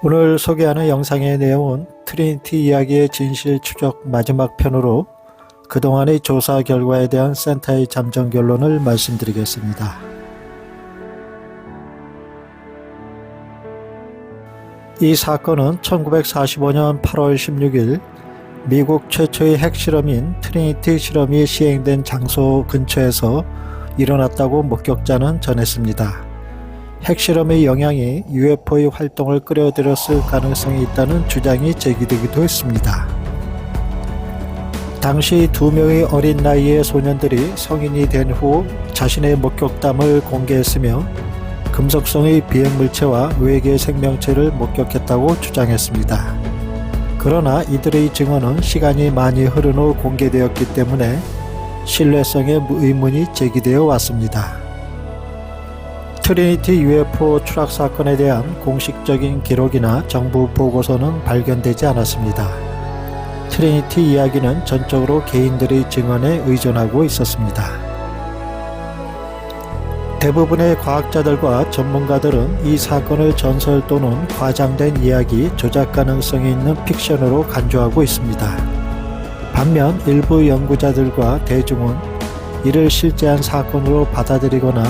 오늘 소개하는 영상의 내용은 트리니티 이야기의 진실 추적 마지막 편으로 그동안의 조사 결과에 대한 센터의 잠정 결론을 말씀드리겠습니다. 이 사건은 1945년 8월 16일 미국 최초의 핵실험인 트리니티 실험이 시행된 장소 근처에서 일어났다고 목격자는 전했습니다. 핵실험의 영향이 UFO의 활동을 끌어들였을 가능성이 있다는 주장이 제기되기도 했습니다. 당시 2명의 어린 나이의 소년들이 성인이 된 후 자신의 목격담을 공개했으며 금속성의 비행물체와 외계 생명체를 목격했다고 주장했습니다. 그러나 이들의 증언은 시간이 많이 흐른 후 공개되었기 때문에 신뢰성에 의문이 제기되어 왔습니다. 트리니티 UFO 추락 사건에 대한 공식적인 기록이나 정부 보고서는 발견되지 않았습니다. 트리니티 이야기는 전적으로 개인들의 증언에 의존하고 있었습니다. 대부분의 과학자들과 전문가들은 이 사건을 전설 또는 과장된 이야기, 조작 가능성이 있는 픽션으로 간주하고 있습니다. 반면 일부 연구자들과 대중은 이를 실제한 사건으로 받아들이거나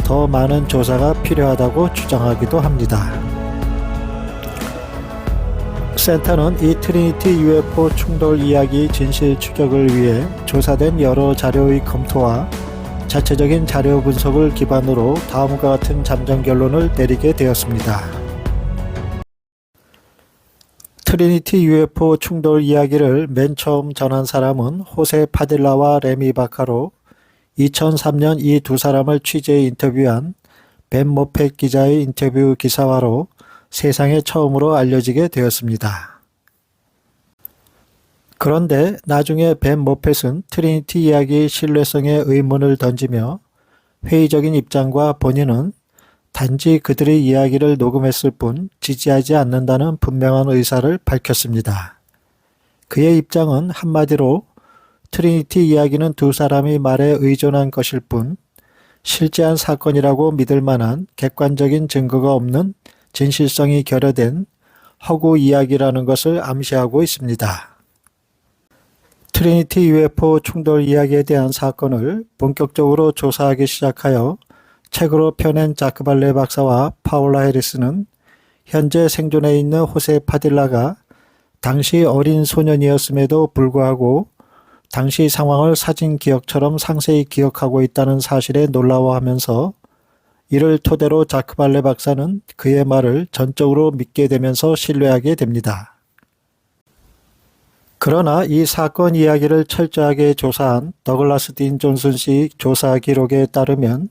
더 많은 조사가 필요하다고 주장하기도 합니다. 센터는 이 트리니티 UFO 충돌 이야기 진실 추적을 위해 조사된 여러 자료의 검토와 자체적인 자료 분석을 기반으로 다음과 같은 잠정 결론을 내리게 되었습니다. 트리니티 UFO 충돌 이야기를 맨 처음 전한 사람은 호세 파딜라와 레미 바카로 2003년 이 두 사람을 취재 인터뷰한 벤 모펫 기자의 인터뷰 기사화로 세상에 처음으로 알려지게 되었습니다. 그런데 나중에 벤 모펫은 트리니티 이야기의 신뢰성에 의문을 던지며 회의적인 입장과 본인은 단지 그들의 이야기를 녹음했을 뿐 지지하지 않는다는 분명한 의사를 밝혔습니다. 그의 입장은 한마디로 트리니티 이야기는 두 사람이 말에 의존한 것일 뿐 실제한 사건이라고 믿을 만한 객관적인 증거가 없는 진실성이 결여된 허구 이야기라는 것을 암시하고 있습니다. 트리니티 UFO 충돌 이야기에 대한 사건을 본격적으로 조사하기 시작하여 책으로 펴낸 자크 발레 박사와 파울라 해리스는 현재 생존해 있는 호세 파딜라가 당시 어린 소년이었음에도 불구하고 당시 상황을 사진 기억처럼 상세히 기억하고 있다는 사실에 놀라워하면서 이를 토대로 자크 발레 박사는 그의 말을 전적으로 믿게 되면서 신뢰하게 됩니다. 그러나 이 사건 이야기를 철저하게 조사한 더글라스 딘 존슨 씨 조사 기록에 따르면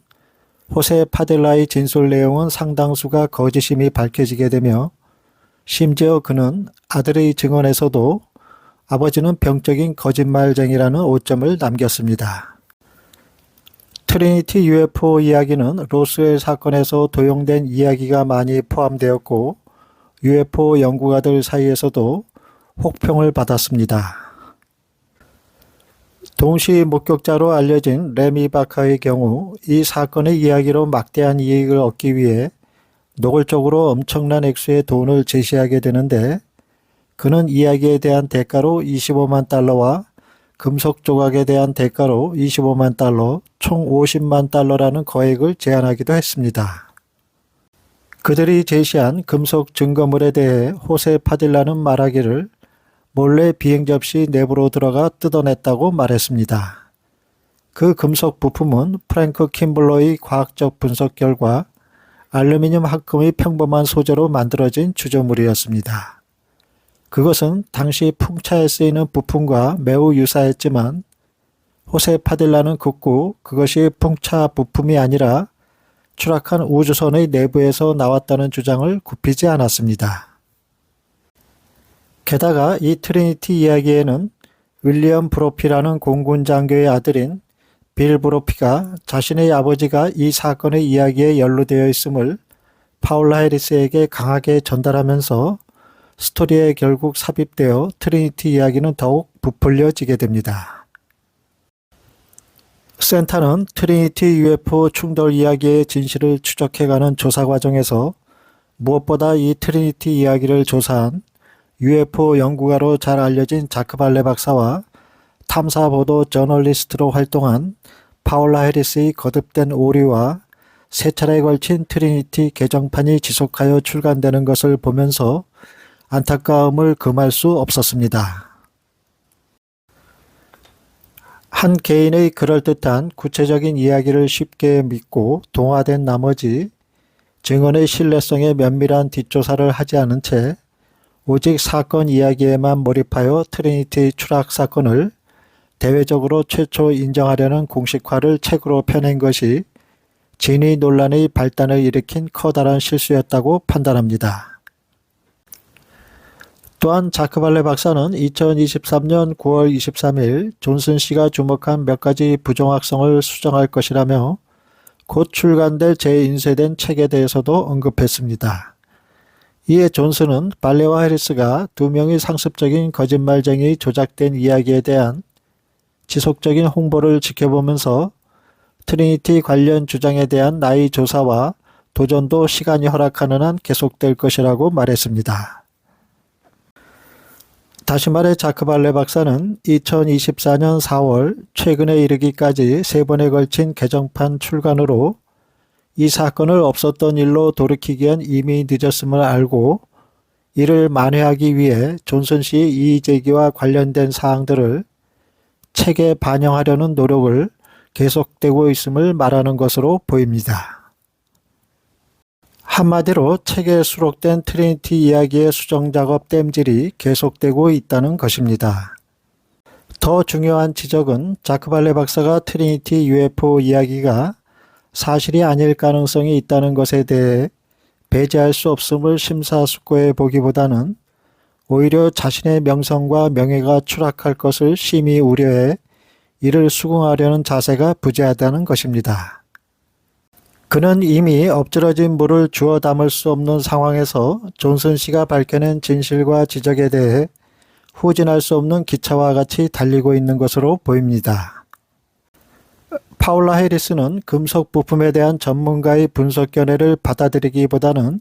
호세 파딜라의 진술 내용은 상당수가 거짓임이 밝혀지게 되며 심지어 그는 아들의 증언에서도 아버지는 병적인 거짓말쟁이라는 오점을 남겼습니다. 트리니티 UFO 이야기는 로스웰 사건에서 도용된 이야기가 많이 포함되었고 UFO 연구가들 사이에서도 혹평을 받았습니다. 동시 목격자로 알려진 레미 바카의 경우 이 사건의 이야기로 막대한 이익을 얻기 위해 노골적으로 엄청난 액수의 돈을 제시하게 되는데 그는 이야기에 대한 대가로 25만 달러와 금속 조각에 대한 대가로 25만 달러, 총 50만 달러라는 거액을 제안하기도 했습니다. 그들이 제시한 금속 증거물에 대해 호세 파딜라는 말하기를 몰래 비행 접시 내부로 들어가 뜯어냈다고 말했습니다. 그 금속 부품은 프랭크 킴블러의 과학적 분석 결과 알루미늄 합금의 평범한 소재로 만들어진 주조물이었습니다. 그것은 당시 풍차에 쓰이는 부품과 매우 유사했지만 호세 파딜라는 극구 그것이 풍차 부품이 아니라 추락한 우주선의 내부에서 나왔다는 주장을 굽히지 않았습니다. 게다가 이 트리니티 이야기에는 윌리엄 브로피라는 공군 장교의 아들인 빌 브로피가 자신의 아버지가 이 사건의 이야기에 연루되어 있음을 파울라 해리스에게 강하게 전달하면서 스토리에 결국 삽입되어 트리니티 이야기는 더욱 부풀려지게 됩니다. 센터는 트리니티 UFO 충돌 이야기의 진실을 추적해가는 조사 과정에서 무엇보다 이 트리니티 이야기를 조사한 UFO 연구가로 잘 알려진 자크 발레 박사와 탐사보도 저널리스트로 활동한 파울라 해리스의 거듭된 오류와 세 차례에 걸친 트리니티 개정판이 지속하여 출간되는 것을 보면서 안타까움을 금할 수 없었습니다. 한 개인의 그럴듯한 구체적인 이야기를 쉽게 믿고 동화된 나머지 증언의 신뢰성에 면밀한 뒷조사를 하지 않은 채 오직 사건 이야기에만 몰입하여 트리니티 추락 사건을 대외적으로 최초 인정하려는 공식화를 책으로 펴낸 것이 진위 논란의 발단을 일으킨 커다란 실수였다고 판단합니다. 또한 자크 발레 박사는 2023년 9월 23일 존슨 씨가 주목한 몇 가지 부정확성을 수정할 것이라며 곧 출간될 재인쇄된 책에 대해서도 언급했습니다. 이에 존슨은 발레와 해리스가 두 명의 상습적인 거짓말쟁이의 조작된 이야기에 대한 지속적인 홍보를 지켜보면서 트리니티 관련 주장에 대한 나의 조사와 도전도 시간이 허락하는 한 계속될 것이라고 말했습니다. 다시 말해 자크 발레 박사는 2024년 4월 최근에 이르기까지 3번에 걸친 개정판 출간으로 이 사건을 없었던 일로 돌이키기엔 이미 늦었음을 알고 이를 만회하기 위해 존슨 씨의 이의제기와 관련된 사항들을 책에 반영하려는 노력을 계속되고 있음을 말하는 것으로 보입니다. 한마디로 책에 수록된 트리니티 이야기의 수정작업 땜질이 계속되고 있다는 것입니다. 더 중요한 지적은 자크 발레 박사가 트리니티 UFO 이야기가 사실이 아닐 가능성이 있다는 것에 대해 배제할 수 없음을 심사숙고해 보기보다는 오히려 자신의 명성과 명예가 추락할 것을 심히 우려해 이를 수긍하려는 자세가 부재하다는 것입니다. 그는 이미 엎질러진 물을 주워 담을 수 없는 상황에서 존슨 씨가 밝혀낸 진실과 지적에 대해 후진할 수 없는 기차와 같이 달리고 있는 것으로 보입니다. 파울라 해리스는 금속 부품에 대한 전문가의 분석 견해를 받아들이기보다는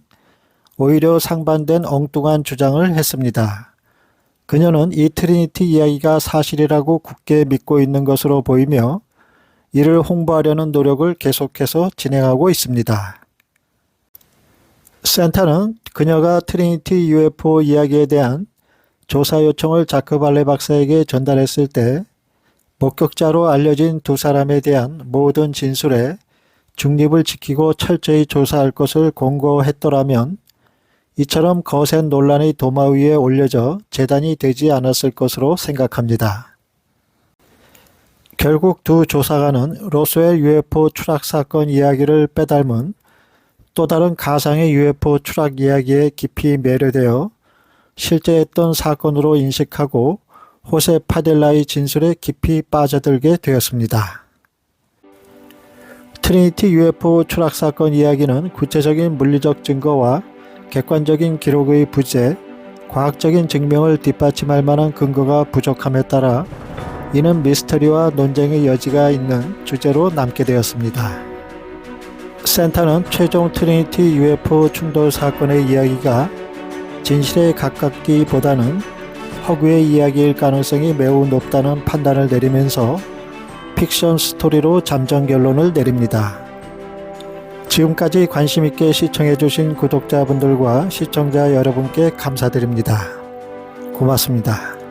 오히려 상반된 엉뚱한 주장을 했습니다. 그녀는 이 트리니티 이야기가 사실이라고 굳게 믿고 있는 것으로 보이며 이를 홍보하려는 노력을 계속해서 진행하고 있습니다. 센타는 그녀가 트리니티 UFO 이야기에 대한 조사 요청을 자크 발레 박사에게 전달했을 때 목격자로 알려진 두 사람에 대한 모든 진술에 중립을 지키고 철저히 조사할 것을 권고했더라면 이처럼 거센 논란의 도마 위에 올려져 재단이 되지 않았을 것으로 생각합니다. 결국 두 조사관은 로스웰 UFO 추락 사건 이야기를 빼닮은 또 다른 가상의 UFO 추락 이야기에 깊이 매료되어 실제했던 사건으로 인식하고 호세 파델라의 진술에 깊이 빠져들게 되었습니다. 트리니티 UFO 추락 사건 이야기는 구체적인 물리적 증거와 객관적인 기록의 부재, 과학적인 증명을 뒷받침할 만한 근거가 부족함에 따라 이는 미스터리와 논쟁의 여지가 있는 주제로 남게 되었습니다. 센타는 최종 트리니티 UFO 충돌 사건의 이야기가 진실에 가깝기보다는 허구의 이야기일 가능성이 매우 높다는 판단을 내리면서 픽션 스토리로 잠정 결론을 내립니다. 지금까지 관심 있게 시청해 주신 구독자분들과 시청자 여러분께 감사드립니다. 고맙습니다.